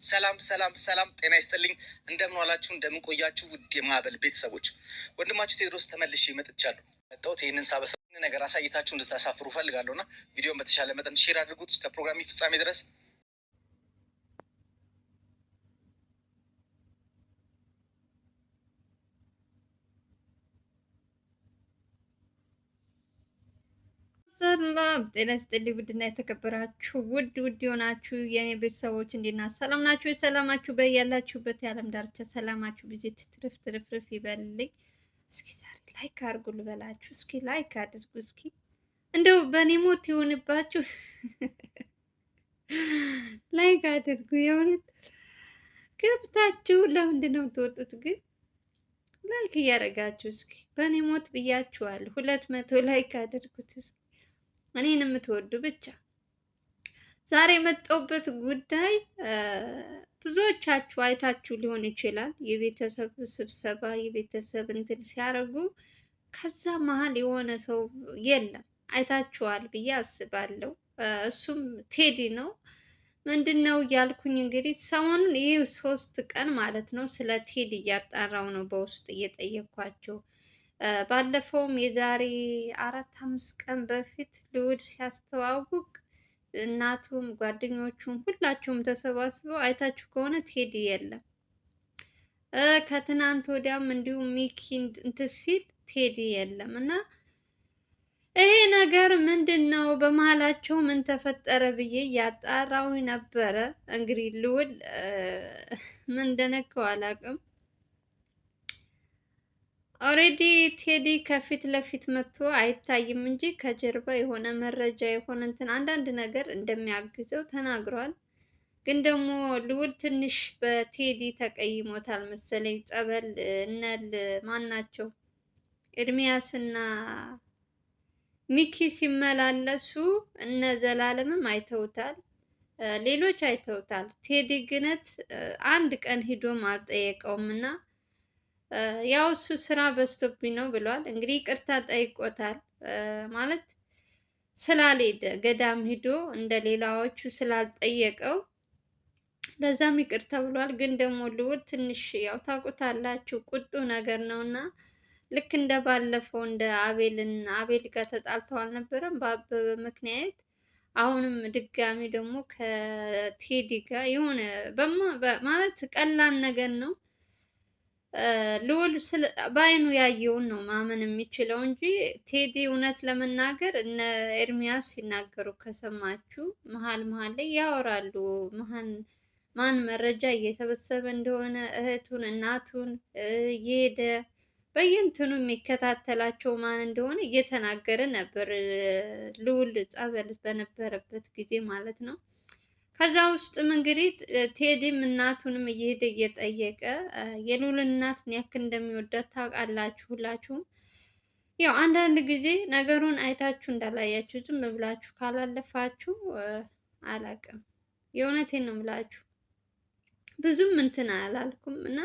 ሰላም ጤና ይስጥልኝ። እንደምን ዋላችሁ፣ እንደምን ቆያችሁ ውድ የማዕበል ቤተሰቦች፣ ወንድማችሁ ቴዎድሮስ ተመልሼ መጥቻለሁ። መጣሁት ይህንን ሳበስር ነገር አሳይታችሁ እንድታሳፍሩ ፈልጋለሁ እና ቪዲዮን በተሻለ መጠን ሼር አድርጉት እስከ ፕሮግራሚ ፍጻሜ ድረስ። ሰላም ጤና ይስጥልኝ። ውድና የተከበራችሁ ውድ የሆናችሁ የኔ ቤተሰቦች እንዴት ናችሁ? ሰላም ናችሁ? የሰላማችሁ በያላችሁበት የዓለም ዳርቻ ሰላማችሁ ብዙ ትርፍ ይበልልኝ። እስኪ ዛሬ ላይክ አድርጉ ልበላችሁ። እስኪ ላይክ አድርጉ። እስኪ እንደው በእኔ ሞት ይሆንባችሁ ላይክ አድርጉ። የእውነት ገብታችሁ ለምንድን ነው የምትወጡት ግን? ላይክ እያደረጋችሁ እስኪ በእኔ ሞት ብያችኋለሁ። 200 ላይክ አድርጉት እስኪ እኔን የምትወዱ ብቻ። ዛሬ የመጣሁበት ጉዳይ ብዙዎቻችሁ አይታችሁ ሊሆን ይችላል። የቤተሰብ ስብሰባ የቤተሰብ እንትን ሲያደርጉ ከዛ መሀል የሆነ ሰው የለም አይታችኋል ብዬ አስባለሁ። እሱም ቴዲ ነው። ምንድን ነው እያልኩኝ እንግዲህ ሰሞኑን ይህ 3 ቀን ማለት ነው ስለ ቴዲ እያጣራው ነው በውስጥ እየጠየኳቸው። ባለፈውም የዛሬ 4-5 ቀን በፊት ልዑል ሲያስተዋውቅ እናቱም ጓደኞቹም ሁላቸውም ተሰባስበው አይታችሁ ከሆነ ቴዲ የለም። ከትናንት ወዲያም እንዲሁም ሚኪ እንትን ሲል ቴዲ የለም እና ይሄ ነገር ምንድን ነው? በመሀላቸው ምን ተፈጠረ ብዬ እያጣራሁ ነበረ። እንግዲህ ልዑል ምን እንደነካው አላውቅም። ኦሬዲ ቴዲ ከፊት ለፊት መጥቶ አይታይም እንጂ ከጀርባ የሆነ መረጃ የሆነ እንትን አንዳንድ ነገር እንደሚያግዘው ተናግሯል። ግን ደግሞ ልዑል ትንሽ በቴዲ ተቀይሞታል መሰለኝ። ጸበል እነል ማን ናቸው ኤርሚያስና ሚኪ ሲመላለሱ እነ ዘላለምም አይተውታል፣ ሌሎች አይተውታል። ቴዲ ግነት አንድ ቀን ሂዶም አልጠየቀውም እና ያው እሱ ስራ በዝቶብኝ ነው ብሏል። እንግዲህ ይቅርታ ጠይቆታል ማለት ስላልሄደ ገዳም ሂዶ እንደ ሌላዎቹ ስላልጠየቀው ለዛም ይቅርታ ብሏል። ግን ደግሞ ልዑል ትንሽ ያው ታውቁታላችሁ ቁጡ ነገር ነው እና ልክ እንደ ባለፈው እንደ አቤል ጋር ተጣልተው አልነበረም በአበበ ምክንያት። አሁንም ድጋሚ ደግሞ ከቴዲ ጋር የሆነ ማለት ቀላል ነገር ነው። ልዑል በአይኑ ያየውን ነው ማመን የሚችለው እንጂ ቴዲ እውነት ለመናገር እነ ኤርሚያስ ሲናገሩ ከሰማችሁ መሀል ላይ ያወራሉ። ማን መረጃ እየሰበሰበ እንደሆነ እህቱን እናቱን እየሄደ በየእንትኑ የሚከታተላቸው ማን እንደሆነ እየተናገረ ነበር። ልዑል ጸበል በነበረበት ጊዜ ማለት ነው። ከዛ ውስጥም እንግዲህ ቴዲም እናቱንም እየሄደ እየጠየቀ የልዑል እናት ምን ያክል እንደሚወዳት ታውቃላችሁ ሁላችሁም። ያው አንዳንድ ጊዜ ነገሩን አይታችሁ እንዳላያችሁ ዝም ብላችሁ ካላለፋችሁ አላቅም። የእውነቴን ነው የምላችሁ። ብዙም እንትን አላልኩም እና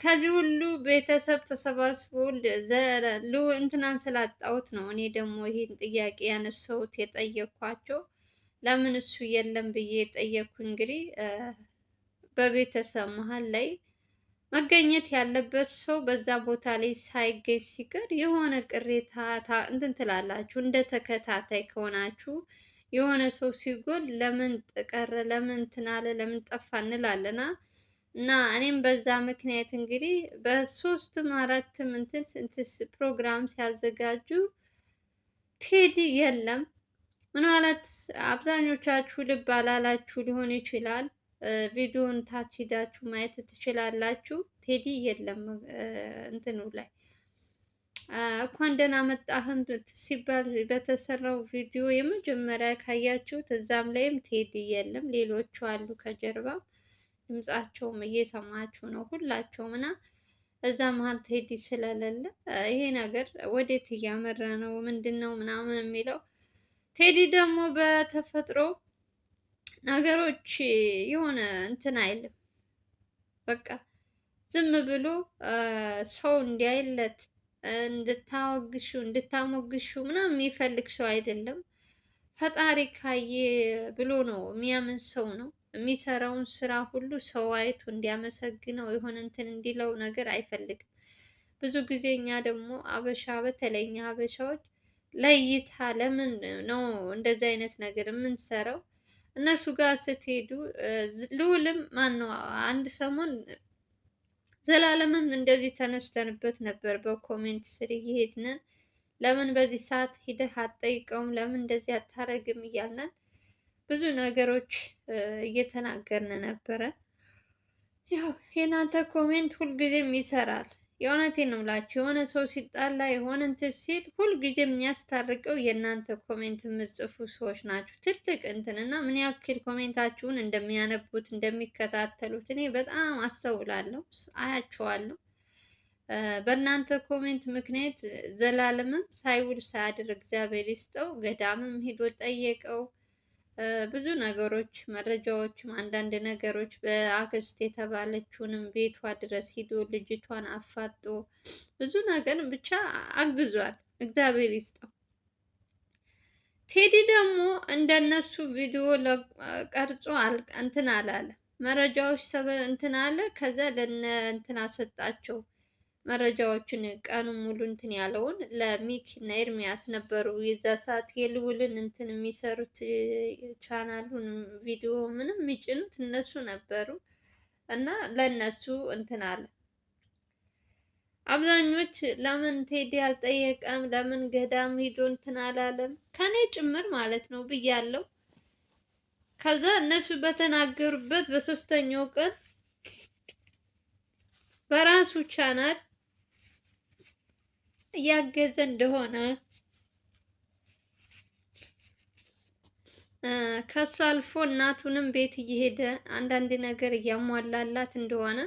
ከዚህ ሁሉ ቤተሰብ ተሰባስቦ እንትናን ስላጣሁት ነው እኔ ደግሞ ይሄን ጥያቄ ያነሳሁት የጠየኳቸው። ለምን እሱ የለም ብዬ የጠየኩ እንግዲህ በቤተሰብ መሀል ላይ መገኘት ያለበት ሰው በዛ ቦታ ላይ ሳይገኝ ሲቀር የሆነ ቅሬታ እንትን ትላላችሁ። እንደ ተከታታይ ከሆናችሁ የሆነ ሰው ሲጎል ለምን ቀረ፣ ለምን እንትን አለ፣ ለምን ጠፋ እንላለና እና እኔም በዛ ምክንያት እንግዲህ በ3ም 4ም እንትን ፕሮግራም ሲያዘጋጁ ቴዲ የለም። ምን ማለት አብዛኞቻችሁ ልብ አላላችሁ ሊሆን ይችላል። ቪዲዮን ታች ሂዳችሁ ማየት ትችላላችሁ። ቴዲ የለም እንትኑ ላይ እንኳን ደህና መጣህም ሲባል በተሰራው ቪዲዮ የመጀመሪያ ካያችሁት እዛም ላይም ቴዲ የለም። ሌሎቹ አሉ ከጀርባ ድምጻቸውም እየሰማችሁ ነው ሁላቸውም እና እዛ መሀል ቴዲ ስለሌለ ይሄ ነገር ወዴት እያመራ ነው ምንድን ነው ምናምን የሚለው። ቴዲ ደግሞ በተፈጥሮ ነገሮች የሆነ እንትን አይልም። በቃ ዝም ብሎ ሰው እንዲያይለት እንድታሞግሹ ምናምን የሚፈልግ ሰው አይደለም። ፈጣሪ ካየ ብሎ ነው የሚያምን ሰው ነው። የሚሰራውን ስራ ሁሉ ሰው አይቶ እንዲያመሰግነው የሆነ እንትን እንዲለው ነገር አይፈልግም። ብዙ ጊዜ እኛ ደግሞ አበሻ በተለይ እኛ አበሻዎች ለእይታ ለምን ነው እንደዚህ አይነት ነገር የምንሰራው? እነሱ ጋር ስትሄዱ ልዑልም ማን ነው አንድ ሰሞን ዘላለምም እንደዚህ ተነስተንበት ነበር። በኮሜንት ስር እየሄድን ለምን በዚህ ሰዓት ሂደህ አትጠይቀውም? ለምን እንደዚህ አታረግም? እያልን ብዙ ነገሮች እየተናገርን ነበረ። ያው የእናንተ ኮሜንት ሁልጊዜም ይሰራል። የእውነቴን ነው የምላችሁ። የሆነ ሰው ሲጣላ የሆነ እንትን ሲል ሁልጊዜ የሚያስታርቀው የእናንተ ኮሜንት የምትጽፉ ሰዎች ናችሁ። ትልቅ እንትን እና ምን ያክል ኮሜንታችሁን እንደሚያነቡት እንደሚከታተሉት እኔ በጣም አስተውላለሁ፣ አያቸዋለሁ። በእናንተ ኮሜንት ምክንያት ዘላለምም ሳይውል ሳያድር እግዚአብሔር ይስጠው ገዳምም ሄዶ ጠየቀው። ብዙ ነገሮች መረጃዎችም አንዳንድ ነገሮች በአክስት የተባለችውንም ቤቷ ድረስ ሂዶ ልጅቷን አፋጦ ብዙ ነገር ብቻ አግዟል። እግዚአብሔር ይስጠው። ቴዲ ደግሞ እንደነሱ ቪዲዮ ቀርጾ እንትን አላለ። መረጃዎች እንትን አለ። ከዛ ለነ እንትን አሰጣቸው። መረጃዎችን ቀኑን ሙሉ እንትን ያለውን ለሚኪ እና ኤርሚያስ ነበሩ የዛ ሰዓት የልዑልን እንትን የሚሰሩት ቻናሉን ቪዲዮ ምንም የሚጭኑት እነሱ ነበሩ እና ለነሱ እንትን አለ። አብዛኞች ለምን ቴዲ አልጠየቀም? ለምን ገዳም ሂዶ እንትን አላለም? ከኔ ጭምር ማለት ነው ብያለሁ። ከዛ እነሱ በተናገሩበት በሶስተኛው ቀን በራሱ ቻናል እያገዘ እንደሆነ ከሱ አልፎ እናቱንም ቤት እየሄደ አንዳንድ ነገር እያሟላላት እንደሆነ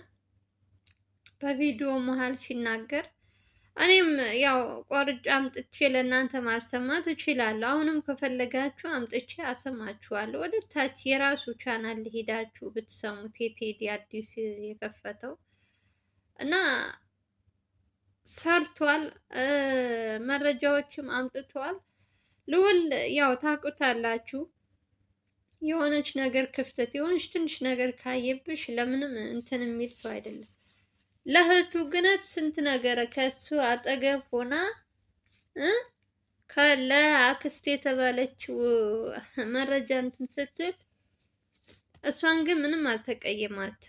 በቪዲዮ መሀል ሲናገር እኔም ያው ቆርጬ አምጥቼ ለእናንተ ማሰማት እችላለሁ። አሁንም ከፈለጋችሁ አምጥቼ አሰማችኋለሁ። ወደ ታች የራሱ ቻናል ሄዳችሁ ብትሰሙት የቴዲ አዲስ የከፈተው እና ሰርቷል። መረጃዎችም አምጥቷል። ልዑል ያው ታውቁታላችሁ፣ የሆነች ነገር ክፍተት የሆነች ትንሽ ነገር ካየብሽ ለምንም እንትን የሚል ሰው አይደለም። ለእህቱ ግነት ስንት ነገር ከሱ አጠገብ ሆና ለአክስት የተባለችው መረጃ እንትን ስትል እሷን ግን ምንም አልተቀየማት።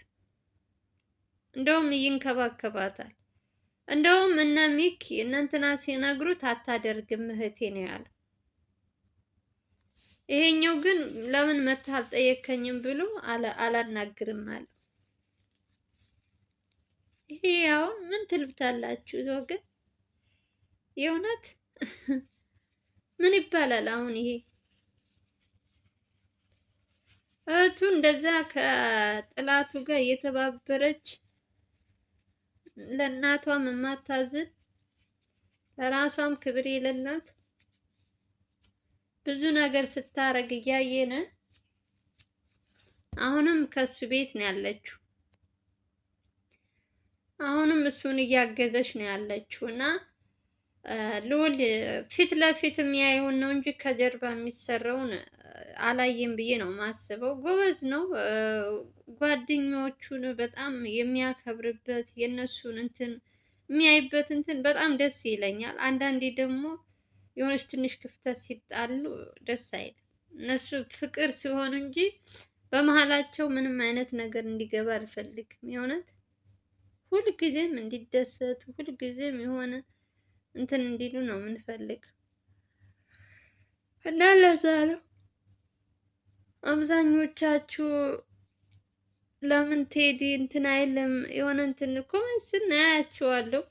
እንደውም ይንከባከባታል። እንደውም እነ ሚኪ እነ እንትና ሲነግሩት አታደርግም እህቴ ነው ያለው። ይሄኛው ግን ለምን መተህ አልጠየከኝም ብሎ አላናግርም አለ። ይሄ ያው ምን ትልብታላችሁ ሰው ግን የእውነት ምን ይባላል አሁን? ይሄ እህቱ እንደዛ ከጥላቱ ጋር እየተባበረች ለእናቷም የማታዝን ለራሷም ክብር የሌላት ብዙ ነገር ስታረግ እያየን አሁንም ከሱ ቤት ነው ያለችው። አሁንም እሱን እያገዘች ነው ያለችው እና ልዑል ፊት ለፊት የሚያየውን ነው እንጂ ከጀርባ የሚሰራውን አላየም ብዬ ነው የማስበው። ጎበዝ ነው። ጓደኞቹን በጣም የሚያከብርበት የእነሱን እንትን የሚያይበት እንትን በጣም ደስ ይለኛል። አንዳንዴ ደግሞ የሆነች ትንሽ ክፍተት ሲጣሉ ደስ አይልም። እነሱ ፍቅር ሲሆኑ እንጂ በመሀላቸው ምንም አይነት ነገር እንዲገባ አልፈልግም። የእውነት ሁልጊዜም እንዲደሰቱ ሁልጊዜም የሆነ እንትን እንዲሉ ነው የምንፈልግ እና ለዛ ነው አብዛኞቻችሁ ለምን ቴዲ እንትን አይልም የሆነ እንትን ኮሜንት ስናያችኋለሁ።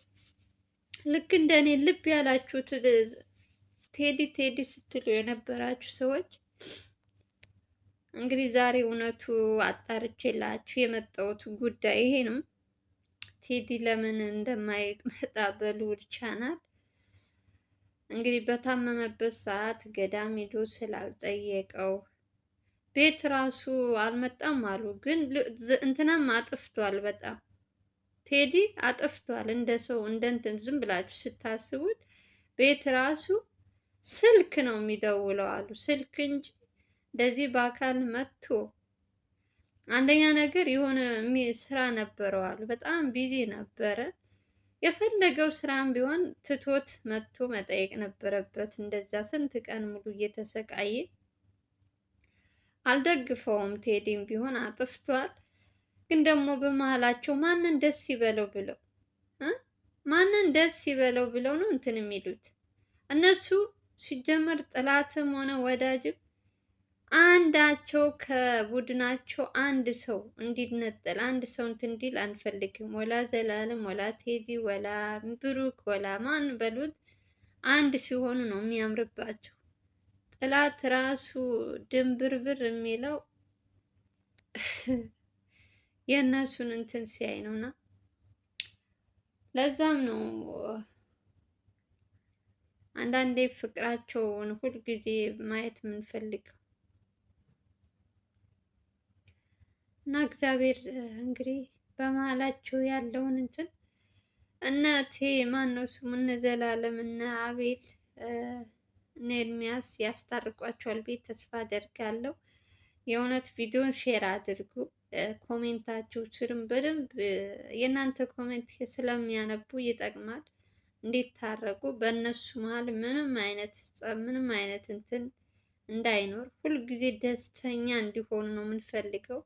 ልክ እንደኔ ልብ ያላችሁት ቴዲ ቴዲ ስትሉ የነበራችሁ ሰዎች እንግዲህ ዛሬ እውነቱ አጣርቼላችሁ የመጣሁት ጉዳይ ይሄ ነው። ቴዲ ለምን እንደማይመጣ በልዑል ቻናል እንግዲህ በታመመበት ሰዓት ገዳም ሄዶ ስላልጠየቀው ቤት ራሱ አልመጣም አሉ። ግን እንትናም አጥፍቷል፣ በጣም ቴዲ አጥፍቷል። እንደ ሰው እንደ እንትን ዝም ብላችሁ ስታስቡት ቤት ራሱ ስልክ ነው የሚደውለው አሉ። ስልክ እንጂ እንደዚህ በአካል መጥቶ አንደኛ ነገር የሆነ ስራ ነበረው አሉ። በጣም ቢዚ ነበረ። የፈለገው ስራም ቢሆን ትቶት መጥቶ መጠየቅ ነበረበት። እንደዛ ስንት ቀን ሙሉ እየተሰቃየ አልደግፈውም። ቴዲም ቢሆን አጥፍቷል። ግን ደግሞ በመሀላቸው ማንን ደስ ይበለው ብለው ማንን ደስ ይበለው ብለው ነው እንትን የሚሉት እነሱ ሲጀመር ጥላትም ሆነ ወዳጅም አንዳቸው ከቡድናቸው አንድ ሰው እንዲነጠል አንድ ሰው እንትን እንዲል አንፈልግም። ወላ ዘላለም ወላ ቴዲ ወላ ብሩክ ወላ ማን በሉት አንድ ሲሆኑ ነው የሚያምርባቸው። ጥላት ራሱ ድንብርብር የሚለው የእነሱን እንትን ሲያይ ነውና ለዛም ነው አንዳንዴ ፍቅራቸውን ሁልጊዜ ማየት የምንፈልገው። እና እግዚአብሔር እንግዲህ በመሀላቸው ያለውን እንትን ማን ነው ስሙ እነ ዘላለም እነ አቤል እነ ኤርሚያስ ያስታርቋቸዋል ብዬ ተስፋ አደርጋለሁ። የእውነት ቪዲዮን ሼር አድርጉ። ኮሜንታችሁ ስርም በደንብ የእናንተ ኮሜንት ስለሚያነቡ ይጠቅማል። እንዲታረቁ በእነሱ መሀል ምንም አይነት ጸብ ምንም አይነት እንትን እንዳይኖር ሁልጊዜ ደስተኛ እንዲሆኑ ነው የምንፈልገው።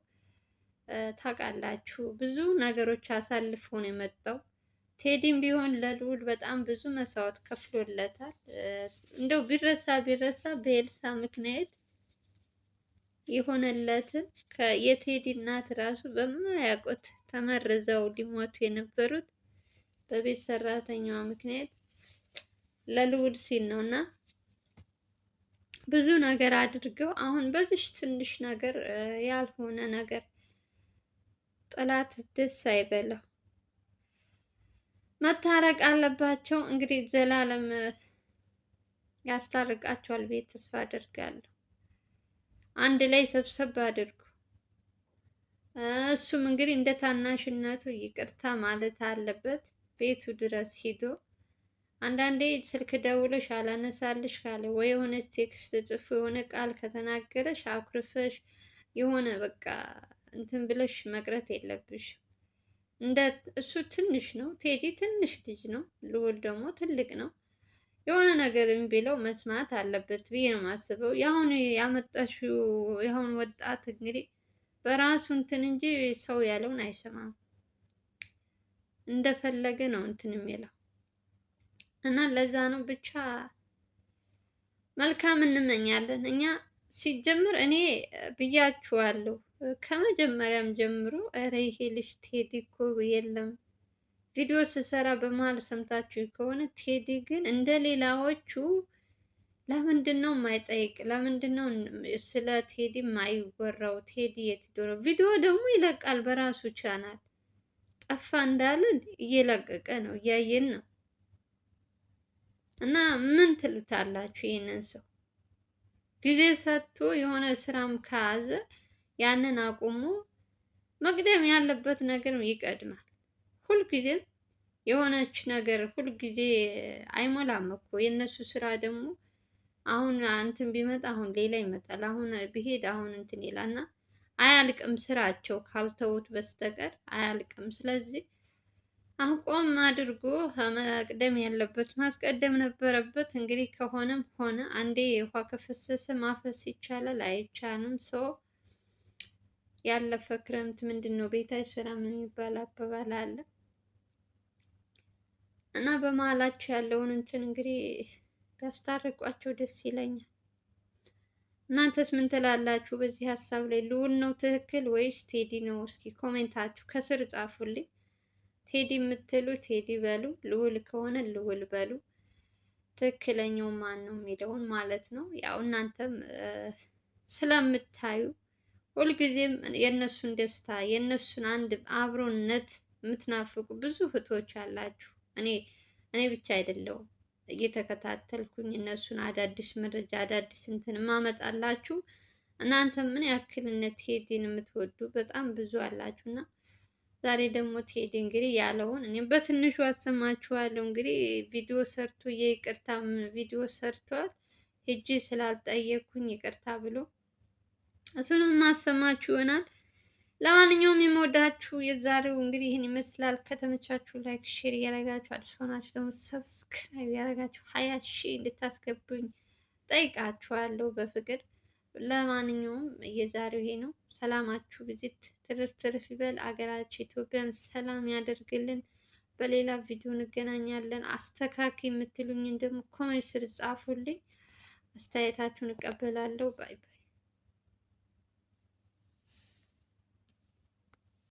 ታውቃላችሁ ብዙ ነገሮች አሳልፎ ነው የመጣው። ቴዲም ቢሆን ለልዑል በጣም ብዙ መስዋዕት ከፍሎለታል። እንደው ቢረሳ በኤልሳ ምክንያት የሆነለትን የቴዲ እናት ራሱ በማያውቁት ተመርዘው ሊሞቱ የነበሩት በቤት ሰራተኛዋ ምክንያት ለልዑል ሲል ነው እና ብዙ ነገር አድርገው አሁን በዚች ትንሽ ነገር ያልሆነ ነገር ጠላት ደስ አይበለው። መታረቅ አለባቸው። እንግዲህ ዘላለም ያስታርቃቸዋል ብዬ ተስፋ አደርጋለሁ። አንድ ላይ ሰብሰብ አድርጉ። እሱም እንግዲህ እንደ ታናሽነቱ ይቅርታ ማለት አለበት። ቤቱ ድረስ ሂዶ አንዳንዴ ስልክ ደውለሽ አላነሳልሽ ካለ ወይ የሆነ ቴክስት ጽፎ የሆነ ቃል ከተናገረሽ አኩርፈሽ የሆነ በቃ እንትን ብለሽ መቅረት የለብሽ። እንደ እሱ ትንሽ ነው፣ ቴዲ ትንሽ ልጅ ነው፣ ልዑል ደግሞ ትልቅ ነው። የሆነ ነገር ቢለው መስማት አለበት ብዬ ነው የማስበው። የአሁኑ ያመጣሽው የአሁኑ ወጣት እንግዲህ በራሱ እንትን እንጂ ሰው ያለውን አይሰማም። እንደፈለገ ነው እንትን የሚለው እና ለዛ ነው ብቻ መልካም እንመኛለን። እኛ ሲጀምር እኔ ብያችኋለሁ ከመጀመሪያም ጀምሮ እረ ይሄ ልጅ ቴዲ እኮ የለም ቪዲዮ ስሰራ በመሀል ሰምታችሁ ከሆነ ቴዲ ግን እንደ ሌላዎቹ ለምንድን ነው የማይጠይቅ? ለምንድን ነው ስለ ቴዲ የማይወራው? ቴዲ የት ሄዶ ነው? ቪዲዮ ደግሞ ይለቃል በራሱ ቻናል። ጠፋ እንዳለን እየለቀቀ ነው፣ እያየን ነው። እና ምን ትሉታላችሁ? ይህንን ሰው ጊዜ ሰጥቶ የሆነ ስራም ከያዘ ያንን አቁሞ መቅደም ያለበት ነገር ይቀድማል። ሁልጊዜም የሆነች ነገር ሁልጊዜ አይሞላም እኮ የእነሱ ስራ ደግሞ አሁን እንትን ቢመጣ አሁን ሌላ ይመጣል። አሁን ቢሄድ አሁን እንትን ይላል እና አያልቅም። ስራቸው ካልተውት በስተቀር አያልቅም። ስለዚህ አቆም አድርጎ መቅደም ያለበት ማስቀደም ነበረበት። እንግዲህ ከሆነም ሆነ። አንዴ ውሃ ከፈሰሰ ማፈስ ይቻላል አይቻልም። ሰው ያለፈ ክረምት ምንድን ነው ቤት አይሰራም የሚባል አባባል አለ እና በመሀላቸው ያለውን እንትን እንግዲህ ቢያስታርቋቸው ደስ ይለኛል። እናንተስ ምን ትላላችሁ በዚህ ሀሳብ ላይ? ልዑል ነው ትክክል ወይስ ቴዲ ነው? እስኪ ኮሜንታችሁ ከስር ጻፉልኝ። ቴዲ የምትሉ ቴዲ በሉ፣ ልዑል ከሆነ ልዑል በሉ። ትክክለኛው ማን ነው የሚለውን ማለት ነው። ያው እናንተም ስለምታዩ ሁልጊዜም የእነሱን ደስታ የእነሱን አንድ አብሮነት የምትናፍቁ ብዙ እህቶች አላችሁ። እኔ ብቻ አይደለሁም እየተከታተልኩኝ እነሱን አዳዲስ መረጃ አዳዲስ እንትን ማመጣላችሁ። እናንተ ምን ያክል እነ ቴዲን የምትወዱ በጣም ብዙ አላችሁ እና ዛሬ ደግሞ ቴዲ እንግዲህ ያለውን እኔም በትንሹ አሰማችኋለሁ። እንግዲህ ቪዲዮ ሰርቶ የይቅርታ ቪዲዮ ሰርቷል። ሄጄ ስላልጠየኩኝ ይቅርታ ብሎ እሱንም ማሰማችሁ ይሆናል። ለማንኛውም የምወዳችሁ የዛሬው እንግዲህ ይህን ይመስላል። ከተመቻችሁ ላይክ፣ ሼር እያደረጋችሁ አዲስ ሆናችሁ ደግሞ ሰብስክራይብ እያደረጋችሁ 20,000 እንድታስገቡኝ ጠይቃችኋለሁ በፍቅር። ለማንኛውም የዛሬው ይሄ ነው። ሰላማችሁ ብዚት ትርፍ ትርፍ ይበል። አገራችን ኢትዮጵያን ሰላም ያደርግልን። በሌላ ቪዲዮ እንገናኛለን። አስተካክ የምትሉኝን ደግሞ ኮሜንት ስር ጻፉልኝ። አስተያየታችሁን እቀበላለሁ። ባይ ባይ።